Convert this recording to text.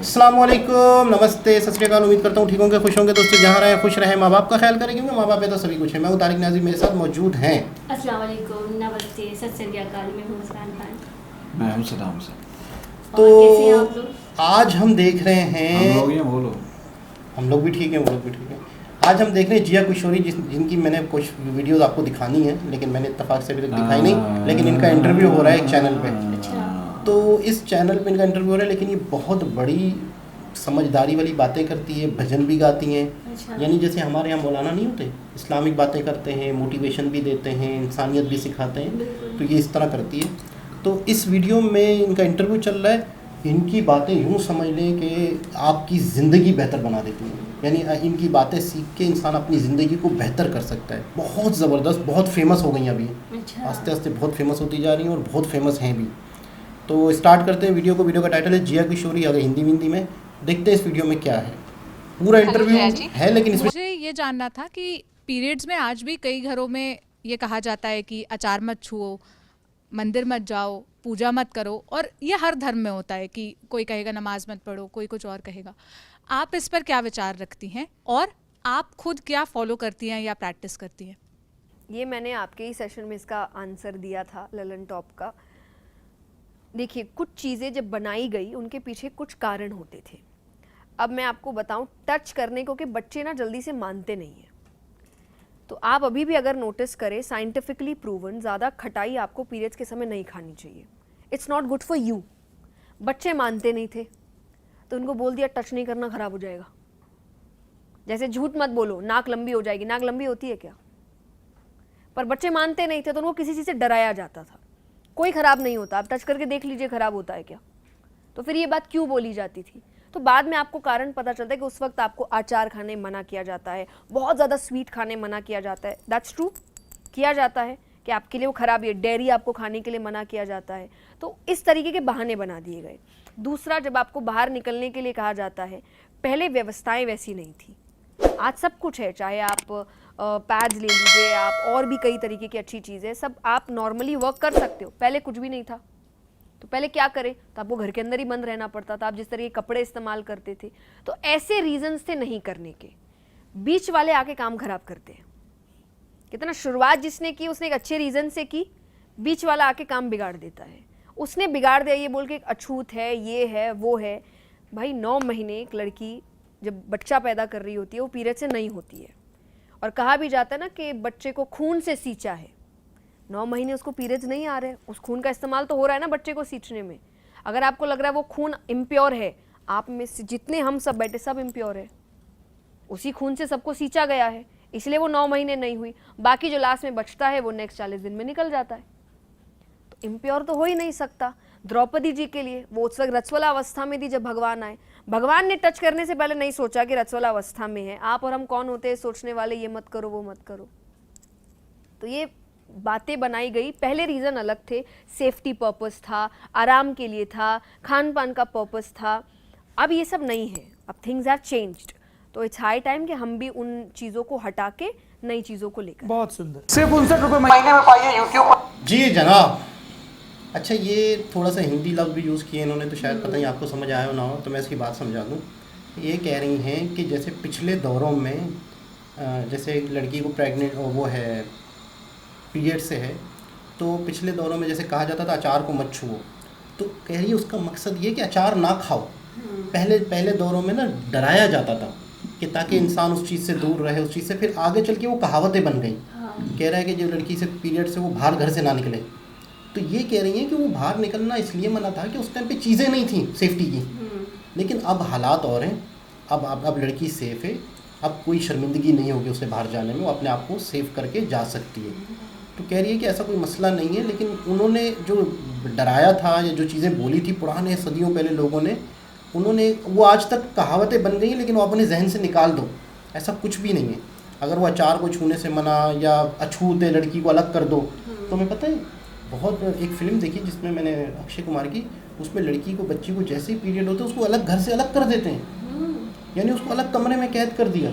अस्सलाम वालेकुम, नमस्ते, सत श्री अकाल। उम्मीद करता हूँ ठीक होंगे, खुश होंगे दोस्तों, जहाँ रहें खुश रहें, माँ बाप का ख्याल करें क्योंकि माँ बाप है तो सभी कुछ है। मैं हूँ तारिक नाज़िम, मेरे साथ मौजूद हैं। अस्सलाम वालेकुम, नमस्ते, सत श्री अकाल। मैं हूँ मुस्कान खान। मैं हूँ सदाम से। तो कैसे हैं आप लोग? आज हम देख रहे हैं, हम लोग भी ठीक हैं, वो लोग भी ठीक हैं। आज हम देख रहे हैं जिया किशोरी, जिनकी मैंने कुछ वीडियोस आपको दिखानी है, लेकिन मैंने इत्तेफाक से अभी तक दिखाई नहीं। लेकिन इनका इंटरव्यू हो रहा है एक चैनल पे। अच्छा। तो इस चैनल पे इनका इंटरव्यू हो रहा है, लेकिन ये बहुत बड़ी समझदारी वाली बातें करती है, भजन भी गाती हैं। अच्छा। यानी जैसे हमारे यहाँ मौलाना नहीं होते, इस्लामिक बातें करते हैं, मोटिवेशन भी देते हैं, इंसानियत भी सिखाते हैं, बिल्कुल। तो ये इस तरह करती है। तो इस वीडियो में इनका इंटरव्यू चल रहा है। इनकी बातें यूँ समझ लें कि आपकी ज़िंदगी बेहतर बना देती हैं। यानी इनकी बातें सीख के इंसान अपनी ज़िंदगी को बेहतर कर सकता है। बहुत ज़बरदस्त, बहुत फेमस हो गई अभी, अच्छा। आस्ते आस्ते बहुत फेमस होती जा रही हैं और बहुत फेमस हैं भी। तो स्टार्ट करते हैं वीडियो को। वीडियो का टाइटल है जिया किशोरी, अगर हिंदी में देखते हैं इस वीडियो में क्या है। पूरा इंटरव्यू है, लेकिन इसमें मुझे ये जानना था कि पीरियड्स में आज भी कई घरों में ये कहा जाता है कि अचार मत छुओ, मंदिर मत जाओ, पूजा मत करो, और ये हर धर्म में होता है कि कोई कहेगा नमाज मत पढ़ो, कोई कुछ और कहेगा। आप इस पर क्या विचार रखती हैं और आप खुद क्या फॉलो करती हैं या प्रैक्टिस करती हैं? ये मैंने आपके ही सेशन में इसका आंसर दिया था, ललन टॉप का। देखिए, कुछ चीज़ें जब बनाई गई उनके पीछे कुछ कारण होते थे। अब मैं आपको बताऊं, टच करने को कि बच्चे ना जल्दी से मानते नहीं हैं। तो आप अभी भी अगर नोटिस करें, साइंटिफिकली प्रूवन ज़्यादा खटाई आपको पीरियड्स के समय नहीं खानी चाहिए। It's not good for you. बच्चे मानते नहीं थे तो उनको बोल दिया टच नहीं करना, ख़राब हो जाएगा। जैसे झूठ मत बोलो, नाक लंबी हो जाएगी। नाक लंबी होती है क्या? पर बच्चे मानते नहीं थे तो उनको किसी चीज़ से डराया जाता था। कोई ख़राब नहीं होता, आप टच करके देख लीजिए ख़राब होता है क्या। तो फिर ये बात क्यों बोली जाती थी? तो बाद में आपको कारण पता चलता है कि उस वक्त आपको अचार खाने मना किया जाता है, बहुत ज़्यादा स्वीट खाने मना किया जाता है। दैट्स ट्रू, किया जाता है कि आपके लिए वो ख़राब है। डेयरी आपको खाने के लिए मना किया जाता है। तो इस तरीके के बहाने बना दिए गए। दूसरा, जब आपको बाहर निकलने के लिए कहा जाता है, पहले व्यवस्थाएं वैसी नहीं थी। आज सब कुछ है, चाहे आप पैड्स ले लीजिए, आप और भी कई तरीके की अच्छी चीज़ें, सब आप नॉर्मली वर्क कर सकते हो। पहले कुछ भी नहीं था। तो पहले क्या करें? तो आपको घर के अंदर ही बंद रहना पड़ता था। आप जिस तरह के कपड़े इस्तेमाल करते थे, तो ऐसे रीजंस थे नहीं करने के। बीच वाले आके काम खराब करते हैं। कितना शुरुआत जिसने की उसने एक अच्छे रीज़न से की, बीच वाला आके काम बिगाड़ देता है। उसने बिगाड़ दिया ये बोल के एक अछूत है, ये है, वो है। भाई 9 महीने एक लड़की जब बच्चा पैदा कर रही होती है वो पीरियड से नहीं होती है। और कहा भी जाता है ना कि बच्चे को खून से सींचा है। 9 महीने उसको पीरियड्स नहीं आ रहे, उस खून का इस्तेमाल तो हो रहा है ना बच्चे को सींचने में। अगर आपको लग रहा है वो खून इम्प्योर है, आप में से जितने हम सब बैठे सब इम्प्योर है, उसी खून से सबको सींचा गया है, इसलिए वो 9 महीने नहीं हुई। बाकी जो लास्ट में बचता है वो नेक्स्ट 40 दिन में निकल जाता है। तो इम्प्योर तो हो ही नहीं सकता। द्रौपदी जी के लिए वो उस वक्त रजस्वला अवस्था में थी जब भगवान आए। भगवान ने टच करने से पहले नहीं सोचा कि रजस्वला अवस्था में है। आप और हम कौन होते हैं सोचने वाले, ये मत करो वो मत करो। तो ये बातें बनाई गई। पहले रीज़न अलग थे, सेफ्टी पर्पस था, आराम के लिए था, खान पान का पर्पस था। अब ये सब नहीं है, अब थिंग्स आर चेंज्ड। तो इट्स हाई टाइम कि हम भी उन चीज़ों को हटा के नई चीज़ों को लेकर। बहुत सुंदर। सिर्फ 59 रुपये महीने में पाइए यूट्यूब पर। जी जनाब। अच्छा, ये थोड़ा सा हिंदी लफ्ज़ भी यूज़ किए इन्होंने, तो शायद पता नहीं आपको समझ आया हो ना हो, तो मैं इसकी बात समझा दूँ। ये कह रही हैं कि जैसे पिछले दौरों में जैसे एक लड़की को प्रेग्नेंट वो है, पीरियड से है, तो पिछले दौरों में जैसे कहा जाता था अचार को मत छुओ। तो कह रही है उसका मकसद ये कि अचार ना खाओ। पहले दौरों में ना डराया जाता था कि ताकि इंसान उस चीज़ से दूर रहे, उस चीज़ से। फिर आगे चल के वो कहावतें बन गई। कह रहा है कि जो लड़की से पीरियड से वो बाहर घर से ना निकले। तो ये कह रही हैं कि वो बाहर निकलना इसलिए मना था कि उस टाइम पे चीज़ें नहीं थी सेफ्टी की। लेकिन अब हालात और हैं। अब लड़की सेफ़ है, अब कोई शर्मिंदगी नहीं होगी उसे बाहर जाने में, वो अपने आप को सेव करके जा सकती है। तो कह रही है कि ऐसा कोई मसला नहीं है। लेकिन उन्होंने जो डराया था या जो चीज़ें बोली थी पुराने सदियों पहले लोगों ने, उन्होंने वो आज तक कहावतें बन गई, लेकिन वो अपने जहन से निकाल दो। ऐसा कुछ भी नहीं है। अगर वो अचार को छूने से मना या अछूत लड़की को अलग कर दो, तो मैं पता है बहुत एक फ़िल्म देखी जिसमें मैंने अक्षय कुमार की, उसमें लड़की को, बच्ची को जैसे ही पीरियड होता है उसको अलग घर से अलग कर देते हैं। यानी उसको अलग कमरे में कैद कर दिया।